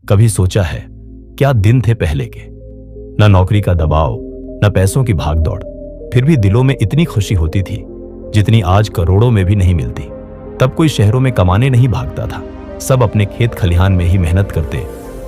कभी सोचा है क्या दिन थे पहले के? न नौकरी का दबाव, न पैसों की भागदौड़, फिर भी दिलों में इतनी खुशी होती थी जितनी आज करोड़ों में भी नहीं मिलती। तब कोई शहरों में कमाने नहीं भागता था, सब अपने खेत खलिहान में ही मेहनत करते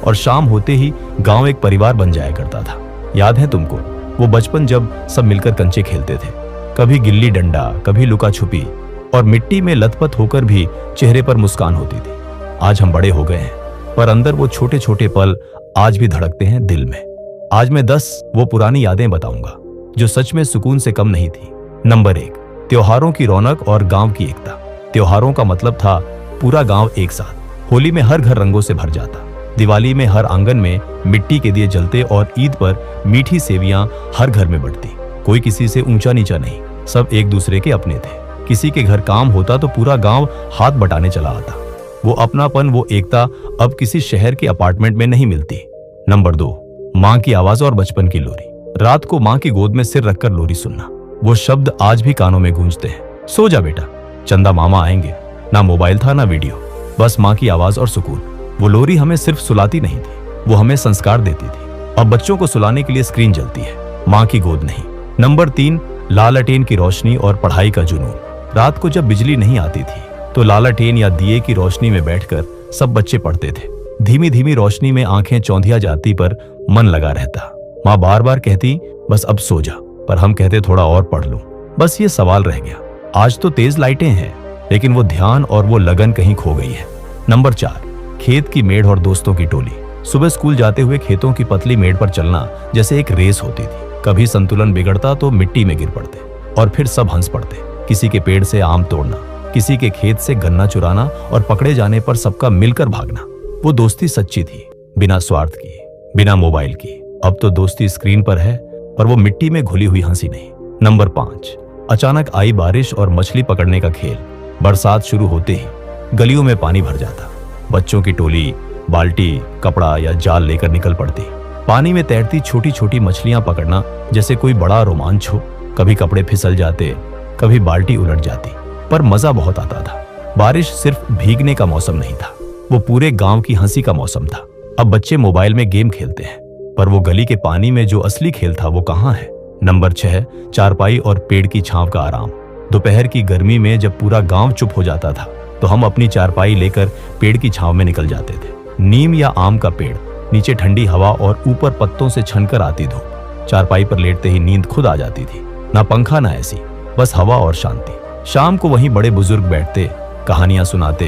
और शाम होते ही गांव एक परिवार बन जाया करता था। याद है तुमको वो बचपन जब सब मिलकर कंचे खेलते थे, कभी गिल्ली डंडा, कभी लुका छुपी, और मिट्टी में लथपथ होकर भी चेहरे पर मुस्कान होती थी। आज हम बड़े हो गए हैं, पर अंदर वो छोटे छोटे पल आज भी धड़कते हैं दिल में। आज मैं 10 वो पुरानी यादें बताऊंगा जो सच में सुकून से कम नहीं थी। नंबर 1, त्योहारों की रौनक और गांव की एकता। त्योहारों का मतलब था पूरा गांव एक साथ। होली में हर घर रंगों से भर जाता, दिवाली में हर आंगन में मिट्टी के दिए जलते और ईद पर मीठी सेवियां हर घर में बढ़ती। कोई किसी से ऊंचा नीचा नहीं, सब एक दूसरे के अपने थे। किसी के घर काम होता तो पूरा गांव हाथ बटाने चला आता। वो अपनापन, वो एकता अब किसी शहर के अपार्टमेंट में नहीं मिलती। नंबर 2, माँ की आवाज और बचपन की लोरी। रात को माँ की गोद में सिर रखकर लोरी सुनना, वो शब्द आज भी कानों में गूंजते हैं। सो जा बेटा, चंदा मामा आएंगे। ना मोबाइल था ना वीडियो, बस माँ की आवाज और सुकून। वो लोरी हमें सिर्फ सुलाती नहीं थी, वो हमें संस्कार देती थी। अब बच्चों को सुलाने के लिए स्क्रीन जलती है, माँ की गोद नहीं। नंबर 3, लालटेन की रोशनी और पढ़ाई का जुनून। रात को जब बिजली नहीं आती थी तो लालटेन या दिए की रोशनी में बैठकर सब बच्चे पढ़ते थे। धीमी धीमी रोशनी में आंखें चौंधिया जाती पर मन लगा रहता। माँ बार बार कहती बस अब सो जा, पर हम कहते थोड़ा और पढ़ लूं। बस ये सवाल रह गया। आज तो तेज लाइटें हैं, लेकिन वो ध्यान और वो लगन कहीं खो गई है। नंबर 4, खेत की मेड़ और दोस्तों की टोली। सुबह स्कूल जाते हुए खेतों की पतली मेड़ पर चलना जैसे एक रेस होती थी। कभी संतुलन बिगड़ता तो मिट्टी में गिर पड़ते और फिर सब हंस पड़ते। किसी के पेड़ से आम तोड़ना, किसी के खेत से गन्ना चुराना और पकड़े जाने पर सबका मिलकर भागना। वो दोस्ती सच्ची थी, बिना स्वार्थ की, बिना मोबाइल की। अब तो दोस्ती स्क्रीन पर है, पर वो मिट्टी में घुली हुई हंसी नहीं। नंबर 5, अचानक आई बारिश और मछली पकड़ने का खेल। बरसात शुरू होते ही गलियों में पानी भर जाता। बच्चों की टोली बाल्टी, कपड़ा या जाल लेकर निकल पड़ती। पानी में तैरती छोटी छोटी मछलियां पकड़ना जैसे कोई बड़ा रोमांच हो। कभी कपड़े फिसल जाते, कभी बाल्टी उलट जाती, पर मजा बहुत आता था। बारिश सिर्फ भीगने का मौसम नहीं था, वो पूरे गांव की हंसी का मौसम था। अब बच्चे मोबाइल में गेम खेलते हैं, पर वो गली के पानी में जो असली खेल था वो कहाँ है। नंबर 6, चारपाई और पेड़ की छांव का आराम। दोपहर की गर्मी में जब पूरा गांव चुप हो जाता था तो हम अपनी चारपाई लेकर पेड़ की छांव में निकल जाते थे। नीम या आम का पेड़, नीचे ठंडी हवा और ऊपर पत्तों से छनकर आती धूप। चारपाई पर लेटते ही नींद खुद आ जाती थी। ना पंखा ना ऐसी, बस हवा और शांति। शाम को वहीं बड़े बुजुर्ग बैठते, कहानियां सुनाते,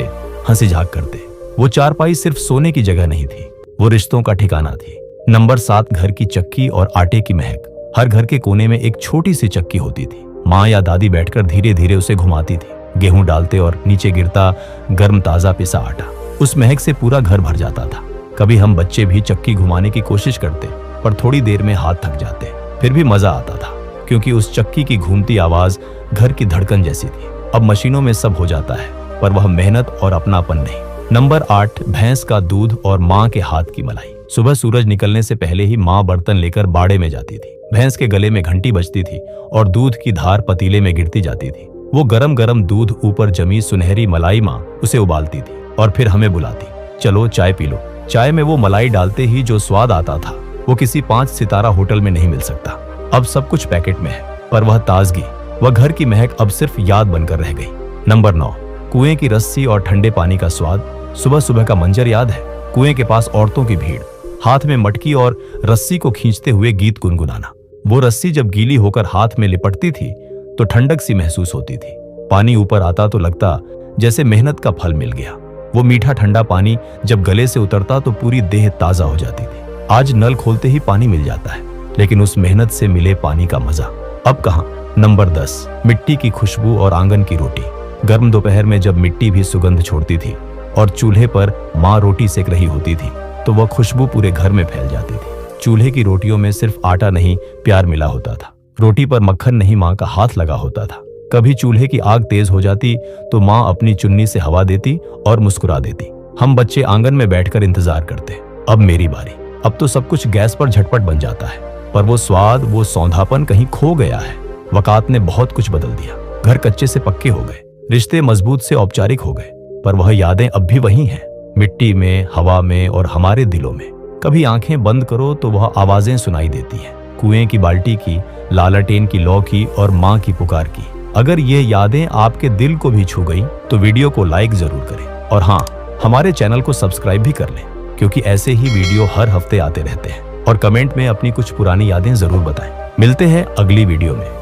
हंसी झाक करते। वो चारपाई सिर्फ सोने की जगह नहीं थी, वो रिश्तों का ठिकाना थी। नंबर 7, घर की चक्की और आटे की महक। हर घर के कोने में एक छोटी सी चक्की होती थी। माँ या दादी बैठकर धीरे धीरे उसे घुमाती थी। गेहूं डालते और नीचे गिरता गर्म ताजा पिसा आटा। उस महक से पूरा घर भर जाता था। कभी हम बच्चे भी चक्की घुमाने की कोशिश करते, पर थोड़ी देर में हाथ थक जाते। फिर भी मजा आता था, क्योंकि उस चक्की की घूमती आवाज घर की धड़कन जैसी थी। अब मशीनों में सब हो जाता है, पर वह मेहनत और अपनापन नहीं। नंबर 8, भैंस का दूध और माँ के हाथ की मलाई। सुबह सूरज निकलने से पहले ही माँ बर्तन लेकर बाड़े में जाती थी। भैंस के गले में घंटी बजती थी और दूध की धार पतीले में गिरती जाती थी। वो गरम गरम दूध ऊपर जमी सुनहरी मलाई माँ उसे उबालती थी और फिर हमें बुलाती, चलो चाय पी लो। चाय में वो मलाई डालते ही जो स्वाद आता था वो किसी 5 सितारा होटल में नहीं मिल सकता। अब सब कुछ पैकेट में है, पर वह ताजगी, वह घर की महक अब सिर्फ याद बनकर रह गई। नंबर 9, कुएं की रस्सी और ठंडे पानी का स्वाद। सुबह सुबह का मंजर याद है? कुएं के पास औरतों की भीड़, हाथ में मटकी और रस्सी को खींचते हुए गीत गुनगुनाना। वो रस्सी जब गीली होकर हाथ में लिपटती थी तो ठंडक सी महसूस होती थी। पानी ऊपर आता तो लगता जैसे मेहनत का फल मिल गया। वो मीठा ठंडा पानी जब गले से उतरता तो पूरी देह ताजा हो जाती थी। आज नल खोलते ही पानी मिल जाता है, लेकिन उस मेहनत से मिले पानी का मजा अब कहाँ। नंबर 10, मिट्टी की खुशबू और आंगन की रोटी। गर्म दोपहर में जब मिट्टी भी सुगंध छोड़ती थी और चूल्हे पर माँ रोटी सेक रही होती थी तो वह खुशबू पूरे घर में फैल जाती थी। चूल्हे की रोटियों में सिर्फ आटा नहीं, प्यार मिला होता था। रोटी पर मक्खन नहीं, माँ का हाथ लगा होता था। कभी चूल्हे की आग तेज हो जाती तो माँ अपनी चुन्नी से हवा देती और मुस्कुरा देती। हम बच्चे आंगन में बैठकर इंतजार करते, अब मेरी बारी। अब तो सब कुछ गैस पर झटपट बन जाता है, पर वो स्वाद, वो सौंधापन कहीं खो गया है। वक़ात ने बहुत कुछ बदल दिया। घर कच्चे से पक्के हो गए, रिश्ते मजबूत से औपचारिक हो गए, पर वह यादें अब भी वही हैं। मिट्टी में, हवा में और हमारे दिलों में। कभी आंखें बंद करो तो वह आवाजें सुनाई देती हैं, कुएं की बाल्टी की, लालटेन की लौ की और माँ की पुकार की। अगर ये यादें आपके दिल को भी छू गई तो वीडियो को लाइक जरूर करें और हाँ, हमारे चैनल को सब्सक्राइब भी कर लें, क्योंकि ऐसे ही वीडियो हर हफ्ते आते रहते हैं। और कमेंट में अपनी कुछ पुरानी यादें जरूर बताएं। मिलते हैं अगली वीडियो में।